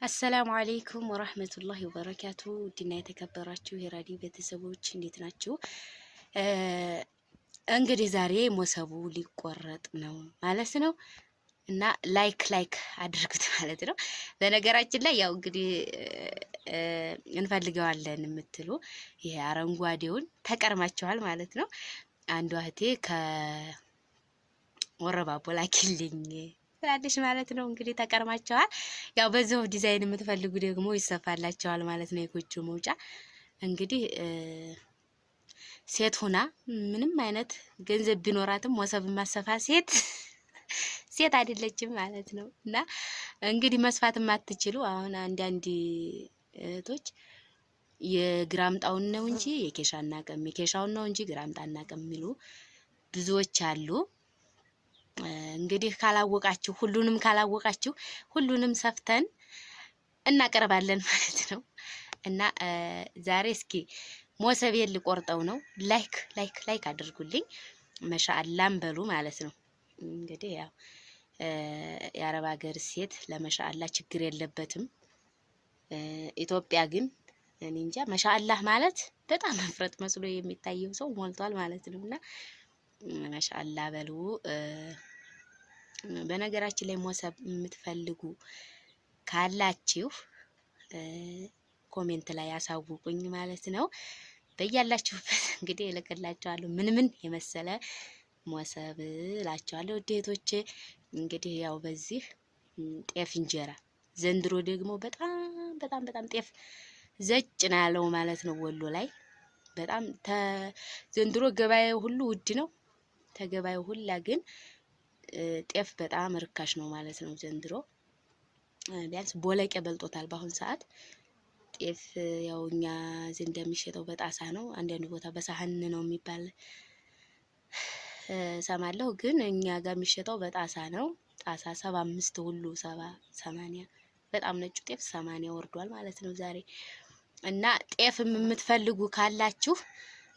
አሰላሙ አለይኩም ወራህመቱላሂ ወበረካቱ። ውድና የተከበራችሁ የራዲ ቤተሰቦች እንዴት ናችሁ? እንግዲህ ዛሬ ሞሰቡ ሊቆረጥ ነው ማለት ነው እና ላይክ አድርጉት ማለት ነው። በነገራችን ላይ ያው እንግዲህ እንፈልገዋለን የምትሉ ይሄ አረንጓዴውን ተቀርማቸዋል ማለት ነው። አንዷ እህቴ ከወረባቦ ላኪልኝ ትላለች ማለት ነው። እንግዲህ ተቀርማቸዋል። ያው በዛው ዲዛይን የምትፈልጉ ደግሞ ይሰፋላቸዋል ማለት ነው። የጎጆ መውጫ እንግዲህ ሴት ሆና ምንም አይነት ገንዘብ ቢኖራትም ወሰብ ማሰፋ ሴት አይደለችም ማለት ነው። እና እንግዲህ መስፋት የማትችሉ አሁን አንዳንድ እህቶች የግራምጣውን ነው እንጂ የኬሻና ቀም የኬሻውን ነው እንጂ ግራምጣና ቀም የሚሉ ብዙዎች አሉ። እንግዲህ ካላወቃችሁ ሁሉንም ሰፍተን እናቀርባለን ማለት ነው። እና ዛሬ እስኪ ሞሰቤን ልቆርጠው ነው። ላይክ አድርጉልኝ መሻአላም በሉ ማለት ነው። እንግዲህ ያው የአረብ ሀገር ሴት ለመሻአላ ችግር የለበትም። ኢትዮጵያ ግን እኔ እንጃ መሻአላህ ማለት በጣም መፍረጥ መስሎ የሚታየው ሰው ሞልቷል ማለት ነውና ማሻአላ በሉ። በነገራችን ላይ ሞሰብ የምትፈልጉ ካላችሁ ኮሜንት ላይ ያሳውቁኝ ማለት ነው። በያላችሁበት እንግዲህ እልክላችኋለሁ ምን የመሰለ ሞሰብ እላችኋለሁ ውዴቶቼ። እንግዲህ ያው በዚህ ጤፍ እንጀራ ዘንድሮ ደግሞ በጣም ጤፍ ዘጭ ነው ያለው ማለት ነው። ወሎ ላይ በጣም ዘንድሮ ገበያው ሁሉ ውድ ነው። ተገበያው ሁላ ግን ጤፍ በጣም ርካሽ ነው ማለት ነው። ዘንድሮ ቢያንስ ቦለቄ በልጦታል በአሁን ሰዓት። ጤፍ ያው እኛ እዚህ እንደሚሸጠው በጣሳ ነው፣ አንዳንድ ቦታ በሳህን ነው የሚባል ሰማለሁ። ግን እኛ ጋር የሚሸጠው በጣሳ ነው። ጣሳ 75 ሁሉ 70 80 በጣም ነጩ ጤፍ 80 ወርዷል ማለት ነው ዛሬ። እና ጤፍም የምትፈልጉ ካላችሁ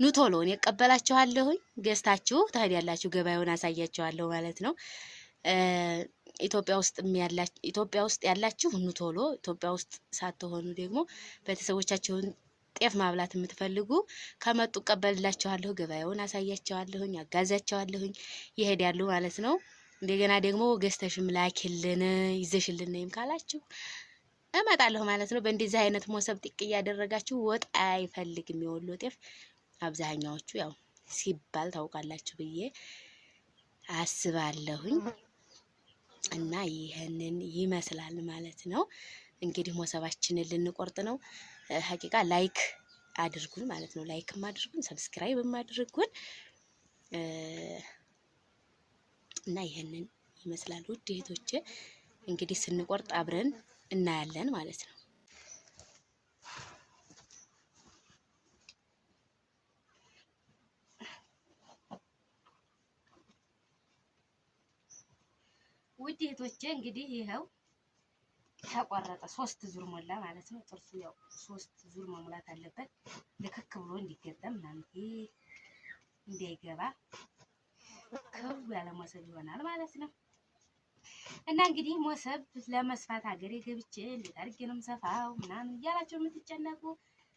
ኑ ቶሎ እኔ እቀበላችኋለሁ። ገዝታችሁ ትሄዳላችሁ፣ ገበያውን አሳያችኋለሁ ማለት ነው። ኢትዮጵያ ውስጥ ያላችሁ ኑ ቶሎ። ኢትዮጵያ ውስጥ ሳትሆኑ ደግሞ ቤተሰቦቻችሁን ጤፍ ማብላት የምትፈልጉ ከመጡ እቀበልላችኋለሁ፣ ገበያውን አሳያችኋለሁኝ፣ አጋዛችኋለሁኝ፣ ይሄዳሉ ማለት ነው። እንደገና ደግሞ ገዝተሽም ላኪልን ይዘሽልን ነይም ካላችሁ እመጣለሁ ማለት ነው። በእንደዚህ አይነት ሞሰብ ጥቅ እያደረጋችሁ ወጥ አይፈልግም የወሎ ጤፍ አብዛኛዎቹ ያው ሲባል ታውቃላችሁ ብዬ አስባለሁኝ። እና ይሄንን ይመስላል ማለት ነው። እንግዲህ ሞሰባችንን ልንቆርጥ ነው። ሀቂቃ ላይክ አድርጉን ማለት ነው። ላይክም አድርጉን፣ ሰብስክራይብም አድርጉን። እና ይሄንን ይመስላል ውድ እህቶቼ። እንግዲህ ስንቆርጥ አብረን እናያለን ማለት ነው። ውድ እህቶቼ እንግዲህ ይሄው ተቆረጠ። 3 ዙር ሞላ ማለት ነው። ጥርሱ ያው 3 ዙር መሙላት አለበት ልክክ ብሎ እንዲገጠም ማለት እንዳይገባ ከው ያለ ሞሰብ ይሆናል ማለት ነው። እና እንግዲህ ሞሰብ ለመስፋት ሀገሬ ገብቼ እንዴት አድርጌ ነው የምሰፋው ምናምን እያላችሁ የምትጨነቁ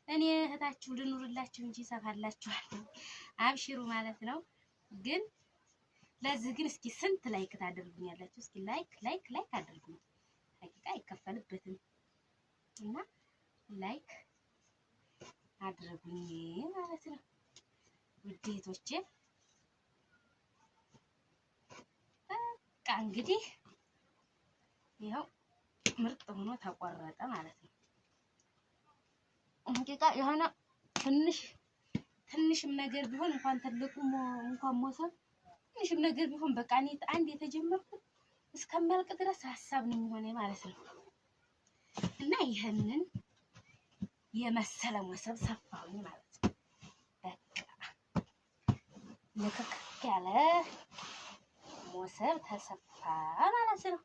እኔ እህታችሁ ልኑርላችሁ እንጂ ሰፋላችኋለሁ፣ አብሽሩ ማለት ነው። ግን ለዚህ ግን እስኪ ስንት ላይክ ታደርጉኛላችሁ? እስኪ ላይክ አድርጉኝ። ሀቂቃ አይከፈልበትም እና ላይክ አድርጉኝ ማለት ነው ውድ እህቶቼ። በቃ እንግዲህ ይኸው ምርጥ ሆኖ ተቆረጠ ማለት ነው። ሀቂቃ የሆነ ትንሽም ነገር ቢሆን እንኳን ትልቁ እንኳን ሞሰብ ትንሽም ነገር ቢሆን በቃ እኔ አንድ የተጀመርኩት እስከሚያልቅ ድረስ ሀሳብ ነው የሚሆነው ማለት ነው። እና ይሄንን የመሰለ ሞሰብ ሰፋሁኝ ማለት ነው። በቃ ልክክ ያለ ሞሰብ ተሰፋ ማለት ነው።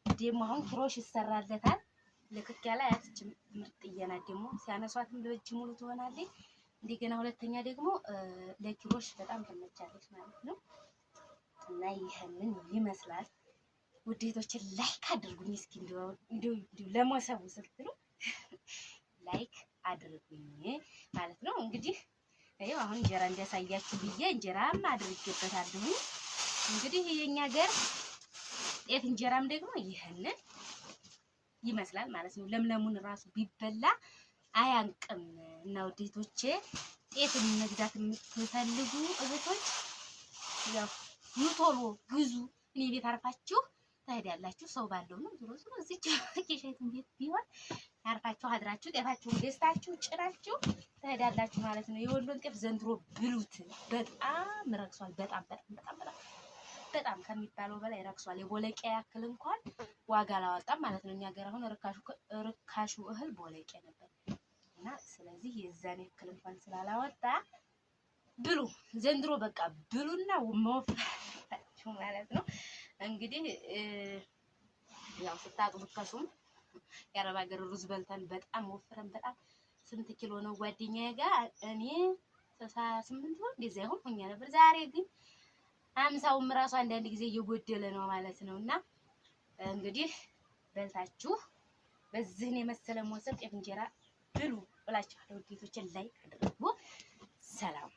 ደግሞ አሁን ኪሮሽ ይሰራለታል። ልክክ ያለ ያስችም ምርጥዬ ናት። ደግሞ ሲያነሷትም ለእጅ ሙሉ ትሆናለች። እንደገና ሁለተኛ ደግሞ ለኪሮሽ በጣም ትመቻለች ማለት ነው። እና ይሄንን ይመስላል ውዴቶች ላይክ አድርጉኝ እስኪ እንዲሁ ለሞሰቡ ስትሉ ላይክ አድርጉኝ ማለት ነው። እንግዲህ ይኸው አሁን እንጀራ እንዲያሳያችሁ ብዬ እንጀራም አድርጌበታለሁ። እንግዲህ የኛ ሀገር ጤፍ እንጀራም ደግሞ ይሄንን ይመስላል ማለት ነው። ለምለሙን ራሱ ቢበላ አያንቅም። እና ውዴቶቼ ጤፍ መግዛት የምትፈልጉ እህቶች ያው ቶሎ ግዙ። እኔ ቤት አርፋችሁ ትሄዳላችሁ። ሰው ባለው ነው ዞሮ ዞሮ እዚች ኬሻይቱን ቤት ቢሆን አርፋችሁ አድራችሁ ጤፋችሁን ገዝታችሁ ጭናችሁ ትሄዳላችሁ ማለት ነው። የወሎን ጤፍ ዘንድሮ ብሉት፣ በጣም ረክሷል። በጣም ከሚባለው በላይ ረክሷል። የቦለቄ ያክል እንኳን ዋጋ አላወጣም ማለት ነው። እኛ ሀገር አሁን ርካሹ እህል ቦለቄ ነበር እና ስለዚህ የዛን ያክል እንኳን ስላላወጣ ብሉ ዘንድሮ በቃ ብሉና መወፍራችሁ ማለት ነው። እንግዲህ ያው ስታጥቡ ከሱም የአረብ ሀገር ሩዝ በልተን በጣም ወፍረን በጣም ስንት ኪሎ ነው ጓደኛዬ ጋር እኔ 68 ነው እንደዛ ይሆን ሆኛ ነበር። ዛሬ ግን 50ም ራሱ አንዳንድ ጊዜ እየጎደለ ነው ማለት ነው። እና እንግዲህ በልታችሁ በዚህን የመሰለ ሞሰብ ጤፍ እንጀራ ብሉ ብላችኋለሁ። ውዴቶችን ላይክ አድርጉ። ሰላም